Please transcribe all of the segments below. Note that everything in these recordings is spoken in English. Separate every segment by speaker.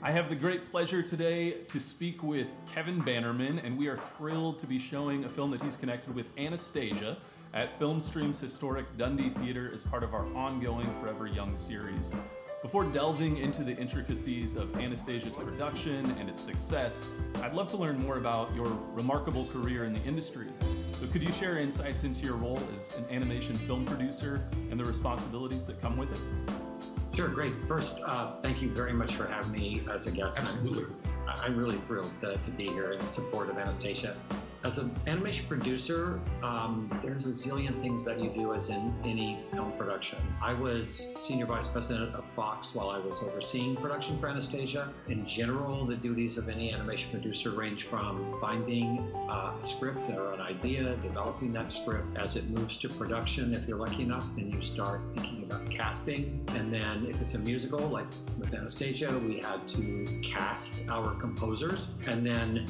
Speaker 1: I have the great pleasure today to speak with Kevin Bannerman, and we are thrilled to be showing a film that he's connected with, ANASTASIA, at Filmstream's historic Dundee Theatre as part of our ongoing Forever Young series. Before delving into the intricacies of ANASTASIA's production and its success, I'd love to learn more about your remarkable career in the industry. So could you share insights into your role as an animation film producer and the responsibilities that come with it?
Speaker 2: Sure, great. First, thank you very much for having me as a guest.
Speaker 1: Absolutely.
Speaker 2: I'm really thrilled to be here in support of ANASTASIA. As an animation producer, there's a zillion things that you do as in any film production. I was senior vice president of Fox while I was overseeing production for ANASTASIA. In general, the duties of any animation producer range from finding a script or an idea, developing that script. As it moves to production, if you're lucky enough, then you start thinking about casting. And then if it's a musical, like with ANASTASIA, we had to cast our composers. And then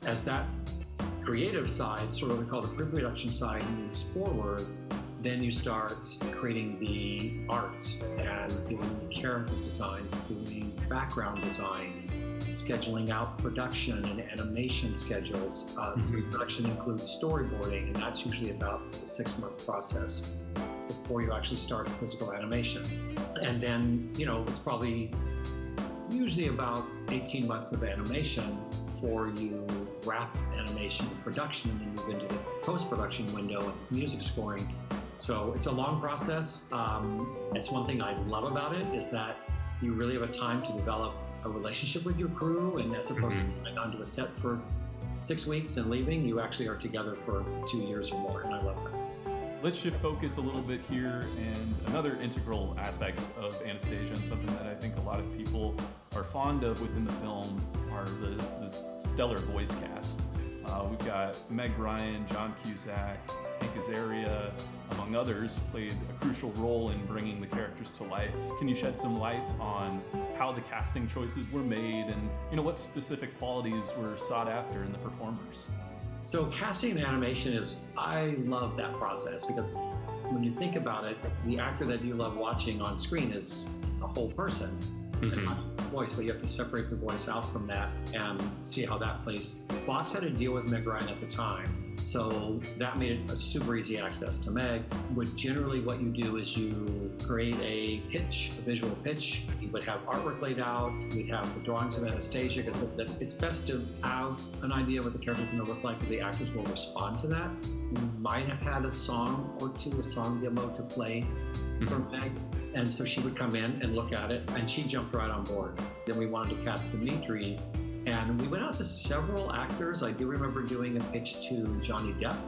Speaker 2: as that creative side, sort of what we call the pre-production side, moves forward, then you start creating the art and doing character designs, doing background designs, scheduling out production and animation schedules. Pre-production includes storyboarding, and that's usually about a 6-month process before you actually start physical animation. And then, it's probably usually about 18 months of animation before you wrap animation and production and then move into the post-production window and music scoring. So it's a long process. It's one thing I love about it is that you really have a time to develop a relationship with your crew, and as opposed to going onto a set for 6 weeks and leaving, you actually are together for 2 years or more, and I love that.
Speaker 1: Let's shift focus a little bit here, and another integral aspect of ANASTASIA, and something that I think a lot of people are fond of within the film, are the stellar voice cast. We've got Meg Ryan, John Cusack, Hank Azaria, among others, played a crucial role in bringing the characters to life. Can you shed some light on how the casting choices were made and what specific qualities were sought after in the performers?
Speaker 2: So casting and animation I love that process, because when you think about it, the actor that you love watching on screen is a whole person. And not just the voice, but you have to separate the voice out from that and see how that plays. Fox had to deal with Meg Ryan at the time, so that made it a super easy access to Meg. Generally what you do is you create a visual pitch. You would have artwork laid out, we'd have the drawings of ANASTASIA, because it's best to have an idea of what the character is going to look like, because the actors will respond to that. We might have had a song or two, a song demo to play for Meg. And so she would come in and look at it, and she jumped right on board. Then we wanted to cast Dimitri, and we went out to several actors. I do remember doing a pitch to Johnny Depp,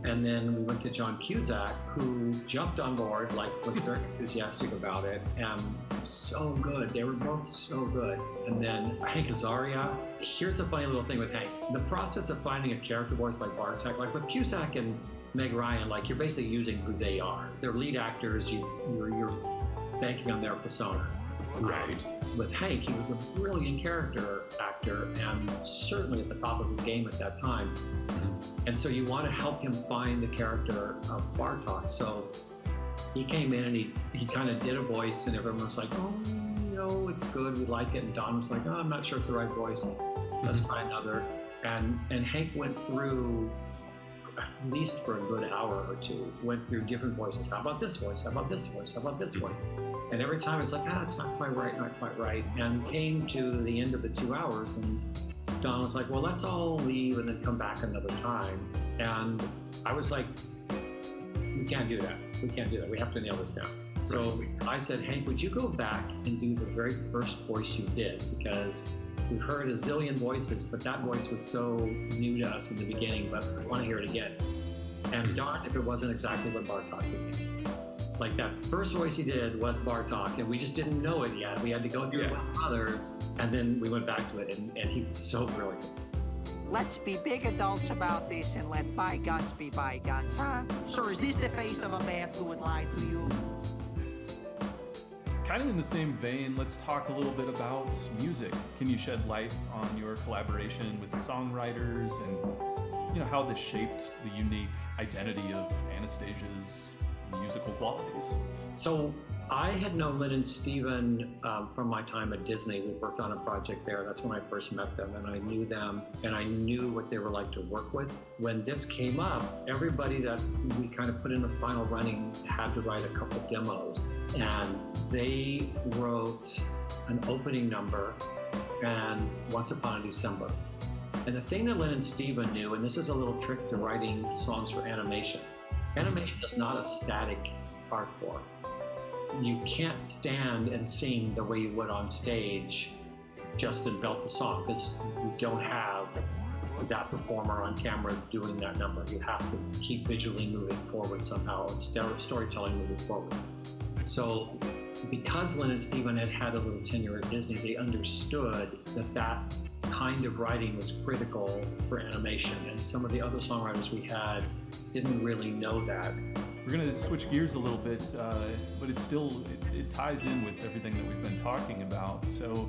Speaker 2: and then we went to John Cusack, who jumped on board, was very enthusiastic about it, and so good. They were both so good. And then Hank Azaria. Here's a funny little thing with Hank. The process of finding a character voice like Bartek, like with Cusack and Meg Ryan, you're basically using who they are. They're lead actors. You're banking on their personas.
Speaker 1: Right.
Speaker 2: With Hank, he was a brilliant character actor and certainly at the top of his game at that time. And so you want to help him find the character of Bartok. So he came in and he kind of did a voice, and everyone was like, oh, it's good, we like it. And Don was like, I'm not sure it's the right voice. Let's try another. And Hank went through, at least for a good hour or two, went through different voices. How about this voice? How about this voice? How about this voice? And every time it's like, it's not quite right. And came to the end of the 2 hours, and Don was like, well, let's all leave and then come back another time. And I was like, we can't do that. We have to nail this down. So I said, Hank, would you go back and do the very first voice you did? Because we've heard a zillion voices, but that voice was so new to us in the beginning, but we want to hear it again. And darn if it wasn't exactly what Bartok would be. That first voice he did was Bartok, and we just didn't know it yet. We had to go through others, and then we went back to it, and he was so brilliant.
Speaker 3: Let's be big adults about this and let bygones be bygones, huh? Sir, is this the face of a man who would lie to you?
Speaker 1: Kind of in the same vein, let's talk a little bit about music. Can you shed light on your collaboration with the songwriters and how this shaped the unique identity of ANASTASIA's musical qualities?
Speaker 2: So I had known Lynn and Steven from my time at Disney. We worked on a project there. That's when I first met them, and I knew them, and I knew what they were like to work with. When this came up, everybody that we kind of put in the final running had to write a couple demos, and they wrote an opening number and Once Upon a December. And the thing that Lynn and Steven knew, and this is a little trick to writing songs for animation. Animation is not a static art form. You can't stand and sing the way you would on stage just in belt to song, because you don't have that performer on camera doing that number. You have to keep visually moving forward somehow, and storytelling moving forward. So because Lynn and Steven had had a little tenure at Disney, they understood that that kind of writing was critical for animation, and some of the other songwriters we had didn't really know that.
Speaker 1: We're going to switch gears a little bit, but it's still, it ties in with everything that we've been talking about. So,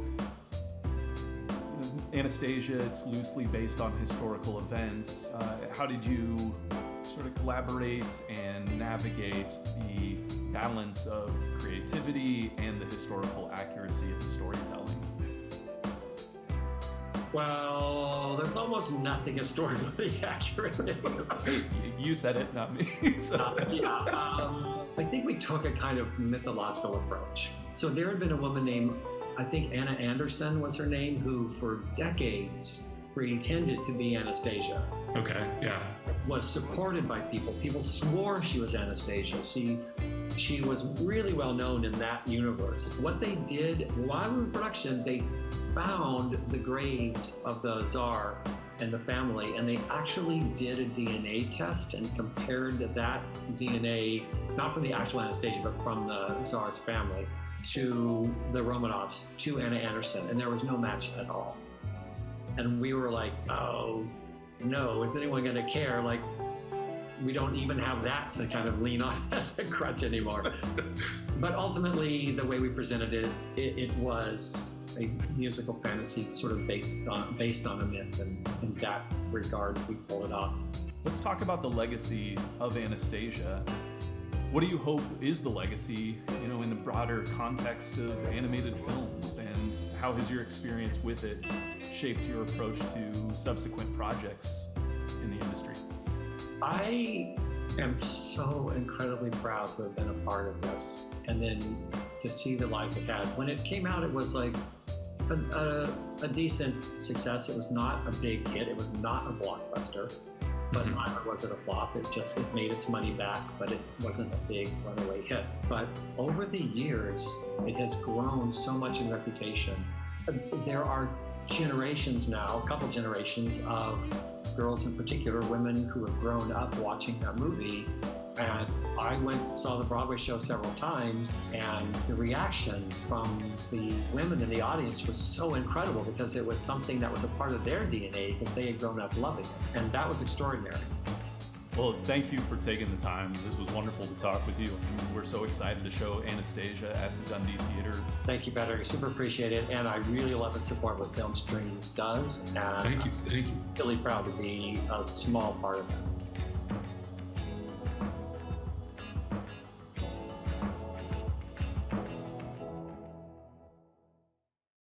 Speaker 1: Anastasia, it's loosely based on historical events. How did you sort of collaborate and navigate the balance of creativity and the historical accuracy of the storytelling?
Speaker 2: Well, there's almost nothing historically accurate.
Speaker 1: You said it, not me. So.
Speaker 2: I think we took a kind of mythological approach. So there had been a woman named, I think Anna Anderson was her name, who for decades pretended to be Anastasia.
Speaker 4: Okay, yeah.
Speaker 2: Was supported by people. People swore she was Anastasia. She was really well known in that universe. What they did while we were in production, they found the graves of the Tsar and the family, and they actually did a DNA test and compared that DNA, not from the actual Anastasia, but from the Tsar's family, to the Romanovs, to Anna Anderson, and there was no match at all. And we were like, oh no, is anyone gonna care? Like, we don't even have that to kind of lean on as a crutch anymore. But ultimately, the way we presented it, it was a musical fantasy sort of based on a myth, and in that regard, we pull it off.
Speaker 1: Let's talk about the legacy of Anastasia. What do you hope is the legacy, in the broader context of animated films, and how has your experience with it shaped your approach to subsequent projects in the industry?
Speaker 2: I am so incredibly proud to have been a part of this, and then to see the life it had. When it came out, it was like a decent success. It was not a big hit. It was not a blockbuster, but neither was it a flop. It made its money back, but it wasn't a big runaway hit. But over the years, it has grown so much in reputation. There are generations now, a couple generations of girls in particular, women who have grown up watching that movie. And I saw the Broadway show several times, and the reaction from the women in the audience was so incredible, because it was something that was a part of their DNA, because they had grown up loving it. And that was extraordinary.
Speaker 1: Well, thank you for taking the time. This was wonderful to talk with you, and we're so excited to show Anastasia at the Dundee Theater.
Speaker 2: Thank you, Patrick. I super appreciate it, and I really love and support what Film Streams does. And
Speaker 4: Thank you.
Speaker 2: I'm really proud to be a small part of that.